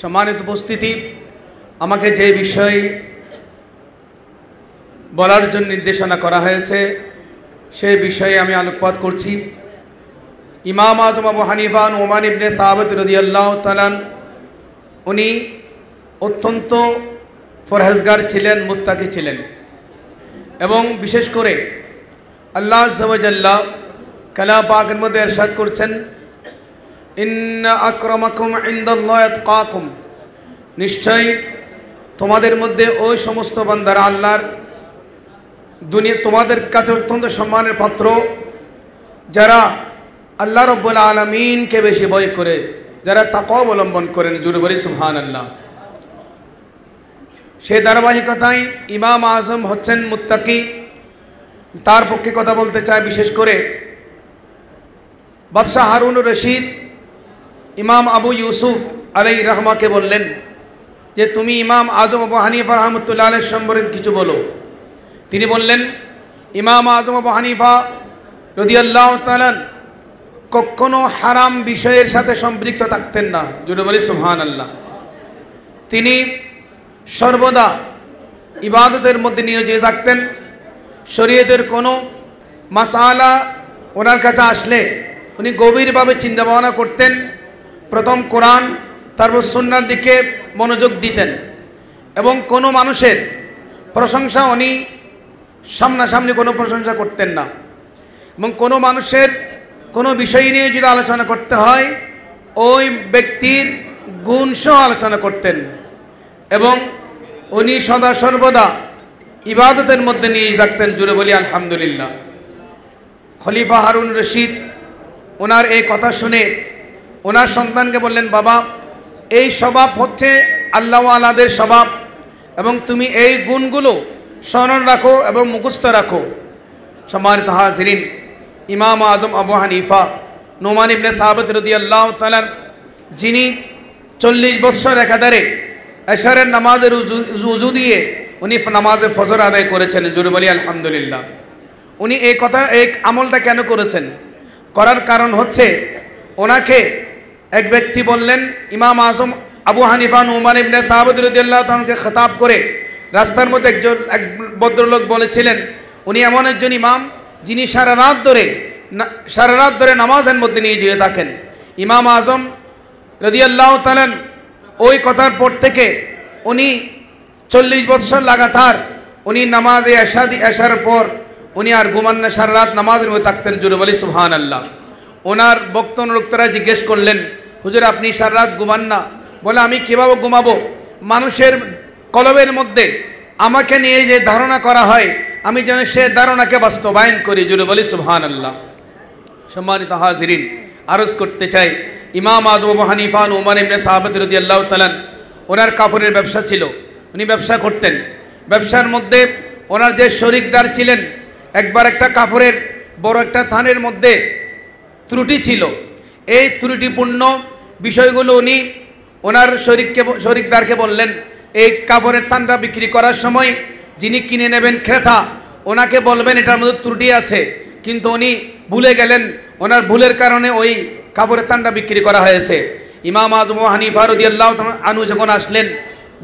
সম্মানিত উপস্থিতি, আমাকে যে বিষয় বলার জন্য নির্দেশনা করা হয়েছে সেই বিষয়ে আমি আলোকপাত করছি। ইমাম আজম আবু হানিফা নুমান ইবনে সাবিত রাদিয়াল্লাহু তাআলা উনি অত্যন্ত পরহেজগার ছিলেন, মুত্তাকি ছিলেন এবং বিশেষ করে আল্লাহ আযজা ওয়া জাল্লা কালাম পাকের মধ্যে ইরশাদ করছেন, ইন্না আকরামাকুম ইনদাল্লাহি আতকাকুম, নিশ্চয় তোমাদের মধ্যে ওই সমস্ত বান্দারা আল্লাহর দুনিয়া তোমাদের কাছে অত্যন্ত সম্মানের পাত্র যারা আল্লাহ রাব্বুল আলামিনকে বেশি ভয় করে, যারা তাকওয়া অবলম্বন করেন। জোরে বলি সুবহানাল্লাহ। সেই ধারাবাহিকতায় ইমাম আজম হচ্ছেন মুত্তাকি। তার পক্ষে কথা বলতে চাই। বিশেষ করে বাদশাহ হারুনুর রশিদ ইমাম আবু ইউসুফ আলাইহির রাহমাকে বললেন যে তুমি ইমাম আজম আবু হানিফা রাহমাতুল্লাহ আলাইহি সম্পর্কে কিছু বলো। তিনি বললেন, ইমাম আজম আবু হানিফা রাদিয়াল্লাহু তাআলা কখনো হারাম বিষয়ের সাথে সম্পৃক্ত থাকতেন না। জোরে বলি সুবহানাল্লাহ। তিনি সর্বদা ইবাদতের মধ্যে নিয়োজিত থাকতেন। শরীয়তের কোনো মাসআলা ওনার কাছে আসলে উনি গভীরভাবে চিন্তা ভাবনা করতেন। প্রথম কোরআন, তারপর সুন্নাহর দিকে মনোযোগ দিতেন এবং কোনো মানুষের প্রশংসা উনি সামনাসামনি কোনো প্রশংসা করতেন না এবং কোনো মানুষের কোনো বিষয় নিয়ে যদি আলোচনা করতে হয় ওই ব্যক্তির গুণ সহ আলোচনা করতেন এবং উনি সদা সর্বদা ইবাদতের মধ্যে নিয়ে রাখতেন। জুড়ে বলি আলহামদুলিল্লাহ। খলিফা হারুন রশিদ ওনার এই কথা শুনে ওনার সন্তানকে বললেন, বাবা, এই স্বভাব হচ্ছে আল্লাহওয়ালাদের স্বভাব এবং তুমি এই গুণগুলো স্মরণ রাখো এবং মুখস্থ রাখো। সম্মানিত হাজিরিন, ইমাম আজম আবু হানিফা নুমান ইবনে সাবিত রাদিয়াল্লাহু তাআলা যিনি 40 বছর একাধারে এশারের নামাজের উজু দিয়ে উনি নামাজে ফজর আদায় করেছেন। জোরে বলি আলহামদুলিল্লাহ। উনি এই আমলটা কেন করেছেন? করার কারণ হচ্ছে ওনাকে এক ব্যক্তি বললেন, ইমাম আজম আবু হানিফা নুমান ইবনে সাবিত রাদিয়াল্লাহু তাআলাকে খেতাব করে রাস্তার মধ্যে এক ভদ্রলোক বলেছিলেন, উনি এমন একজন ইমাম যিনি সারা রাত ধরে নামাজের মধ্যে নিয়ে যেয়ে থাকেন। ইমাম আজম রাদিয়াল্লাহু তাআলা ওই কথার পর থেকে উনি 40 বছর লাগাতার উনি নামাজে এশার পর উনি আর ঘুমান না, সারা রাত নামাজের মধ্যে থাকতেন। জোরে বলি সুবহানাল্লাহ। ওনার বক্তব্যরা জিজ্ঞেস করলেন, হুজুর আপনি সারা রাত ঘুমান না? বলে, আমি কীভাবে ঘুমাবো? মানুষের কলবের মধ্যে আমাকে নিয়ে যে ধারণা করা হয় আমি যেন সে ধারণাকে বাস্তবায়ন করি। জোরে বলি সুবহানাল্লাহ। সম্মানিত হাজিরিন, আরজ করতে চাই, ইমাম আজম আবু হানিফা নুমান ইবনে সাবিত রাদিয়াল্লাহু তাআলা ওনার কাপড়ের ব্যবসা ছিল, উনি ব্যবসা করতেন। ব্যবসার মধ্যে ওনার যে শরিকদার ছিলেন, একবার একটা কাপড়ের বড় একটা থানের মধ্যে ত্রুটি ছিল। এই ত্রুটিপূর্ণ বিষয়গুলো উনি ওনার শরিকদারকে বললেন, এই কাপড়ের থানটা বিক্রি করার সময় যিনি কিনে নেবেন ক্রেতা, ওনাকে বলবেন এটার মধ্যে ত্রুটি আছে। কিন্তু উনি ভুলে গেলেন, ওনার ভুলের কারণে ওই কাপড়ের থানটা বিক্রি করা হয়েছে। ইমাম আজম হানিফা রাদিয়াল্লাহু তাআলা আনহু যখন আসলেন,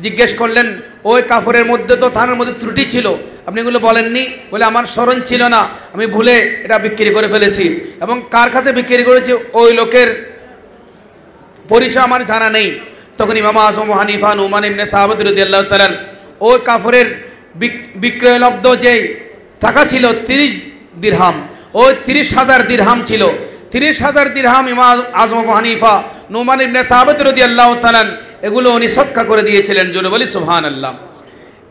জিজ্ঞেস করলেন, ওই কাপড়ের মধ্যে তো থানের মধ্যে ত্রুটি ছিল, আপনি এগুলো বলেননি? বলে, আমার স্মরণ ছিল না, আমি ভুলে এটা বিক্রি করে ফেলেছি এবং কার কাছে বিক্রি করেছি ওই লোকের পরিচয় আমার জানা নেই। তখন ইমাম আজম হানিফা নুমান ইবনে সাবিত রাদিয়াল্লাহু তাআলা ওই কাপড়ের বিক্রয়লব্ধ যে টাকা ছিল 30 দিরহাম, ওই 30,000 দিরহাম ছিল। 30,000 দিরহাম ইমাম আজম হানিফা নুমান ইবনে সাবিত রাদিয়াল্লাহু তাআলা এগুলো উনি সদকা করে দিয়েছিলেন। জোরে বলি সুবহানাল্লাহ।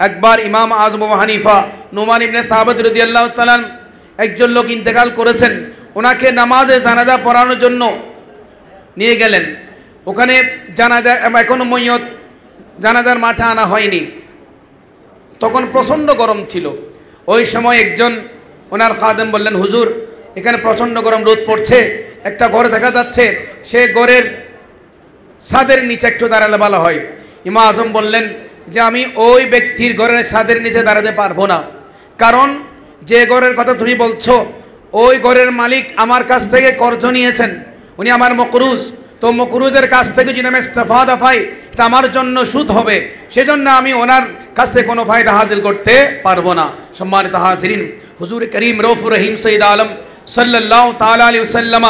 একবার ইমাম আজম হানিফা নুমান ইবনে সাবিত রাদিয়াল্লাহু তাআলা একজন লোক ইন্তেকাল করেছেন, ওনাকে নামাজে জানাজা পড়ানোর জন্য নিয়ে গেলেন। ওখানে জানাজা এখনো ময়্যত জানাজার মাঠে আনা হয়নি। তখন প্রচণ্ড গরম ছিল। ওই সময় একজন ওনার খাদেম বললেন, হুজুর এখানে প্রচণ্ড গরম, রোদ পড়ছে, একটা ঘর দেখা যাচ্ছে, সে ঘরের ছাদের নিচে একটু দাঁড়ালে ভালো হয়। ইমাম আজম বললেন যে আমি ওই ব্যক্তির ঘরের ছাদের নিচে দাঁড়াতে পারবো না, কারণ যে ঘরের কথা তুমি বলছো ওই ঘরের মালিক আমার কাছ থেকে কর্জ নিয়েছেন, উনি আমার মকরুজ। তো মকরুজের কাছ থেকে যদি আমি ইস্তেফাদা পাই এটা আমার জন্য সুদ হবে, সেজন্য আমি ওনার কাছ থেকে কোনো ফায়দা হাসিল করতে পারবো না। সম্মানিত হাজিরিন, হুজুর করিম রউফুর রহিম সৈয়দ আলম সাল্লাল্লাহু তাআলা আলাইহি ওয়াসাল্লাম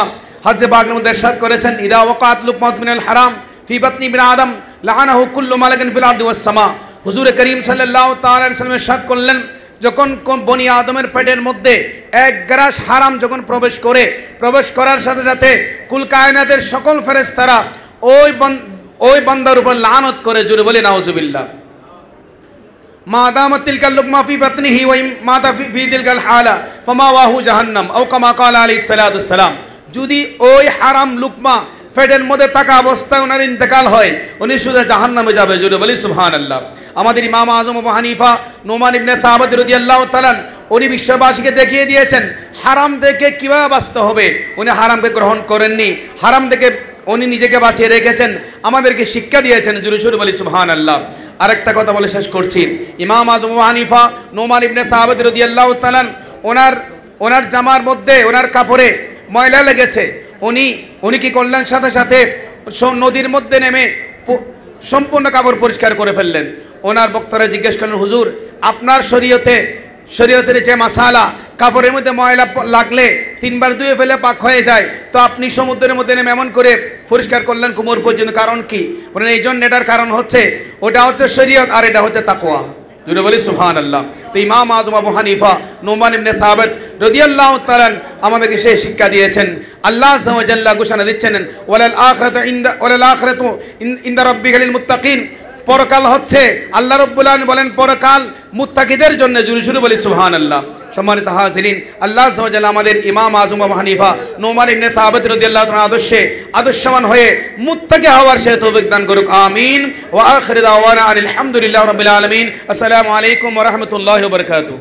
হাদিসে পাকের মধ্যে ইরশাদ করেছেন, ইদা ওয়াকাত লুকমাত মিনাল হারাম ফি বাতনি ইবনে আদম লাআনাহু কুল্লু মালাকিন ফিল আরদি ওয়াস সামা। হুজুর করিম সাল্লাল্লাহু তাআলা আলাইহি ওয়াসাল্লাম ইরশাদ করলেন, যখন বনি আদমের পেটের মধ্যে এক গ্রাস হারাম যখন প্রবেশ করার সাথে সাথে কুল কায়নাতের সকল ফেরেশতারা ওই বান্দার উপর লানত করে, জুড়ে বলি নাউজুবিল্লাহ। মা দামাত তিলকাল লুকমা ফি বাতনিহি ওয়া মাতা ফি তিলকাল হালা ফামাওয়াহু জাহান্নাম আও কামা ক্বালা আলাইহিস সালাতু ওয়াসসালাম। যদি ওই হারাম লুকমা পেটের মধ্যে থাকা অবস্থায় ওনার ইন্তেকাল হয়, উনি শুধু জাহান্নামে যাবে, জুড়ে বলি সুবহানাল্লাহ। আমাদের ইমাম আজম আবু হানিফা নুমান ইবনে সাবিত রাদিয়াল্লাহু তাআলা উনি বিশ্ববাসীকে দেখিয়ে দিয়েছেন হারাম থেকে কিভাবে বাঁচতে হবে। উনি হারামকে গ্রহণ করেননি, হারাম থেকে উনি নিজেকে বাঁচিয়ে রেখেছেন, আমাদেরকে শিক্ষা দিয়েছেন, জুরে বলি সুবহানাল্লাহ। আরেকটা কথা বলে শেষ করছি। ইমাম আজম আবু হানিফা নুমান ইবনে সাবিত রাদিয়াল্লাহু তাআলা ওনার জামার মধ্যে, ওনার কাপড়ে ময়লা লেগেছে, উনি কি করলেন, সাথে সাথে নদীর মধ্যে নেমে সম্পূর্ণ কাপড় পরিষ্কার করে ফেললেন। ওনার বক্তারা জিজ্ঞেস করলেন, হুজুর আপনার শরীয়তের যে মাসালা কাপড়ের মধ্যে ময়লা লাগলে 3 বার ধুয়ে ফেলে পাক হয়ে যায়, তো আপনি সমুদ্রের মধ্যে নেমে এমন করে পরিষ্কার করলেন কোমর পর্যন্ত, কারণ কি? বলেন এই জন্য, এটার কারণ হচ্ছে ওটা হচ্ছে শরীয়ত আর এটা হচ্ছে তাকওয়া, জুড়ে বলি সুবহানাল্লাহ। তো ইমাম আজম আবু হানিফা নুমান ইবনে সাবিত রাদিয়াল্লাহু তাআলা আমাদেরকে সেই শিক্ষা দিয়েছেন। আল্লাহ আযজা ওয়া জাল্লা ঘোষণা দিচ্ছেন, ওয়ালাল আখিরাতু ইনদা রাব্বিকাল লিল মুত্তাকিন। পরকাল হচ্ছে, আল্লাহ রাব্বুল আলামিন বলেন পরকাল মুত্তাকিদের জন্য, জুরে জুরে বলি সুবহানাল্লাহ। সম্মানিত হাজিরিন, আল্লাহ আযজা ওয়া জাল্লা আমাদের ইমাম আজম আবু হানিফা নুমান ইবনে সাবিত রাদিয়াল্লাহু তাআলা আদর্শবান হয়ে মুত্তাকি হওয়ার সে তৌফিক দান করুক, আমিন। ওয়া আখিরু দাওয়ানা আলহামদুলিল্লাহি রাব্বিল আলামিন। আসসালামু আলাইকুম ওয়া রাহমাতুল্লাহি ওয়া বারাকাতুহু।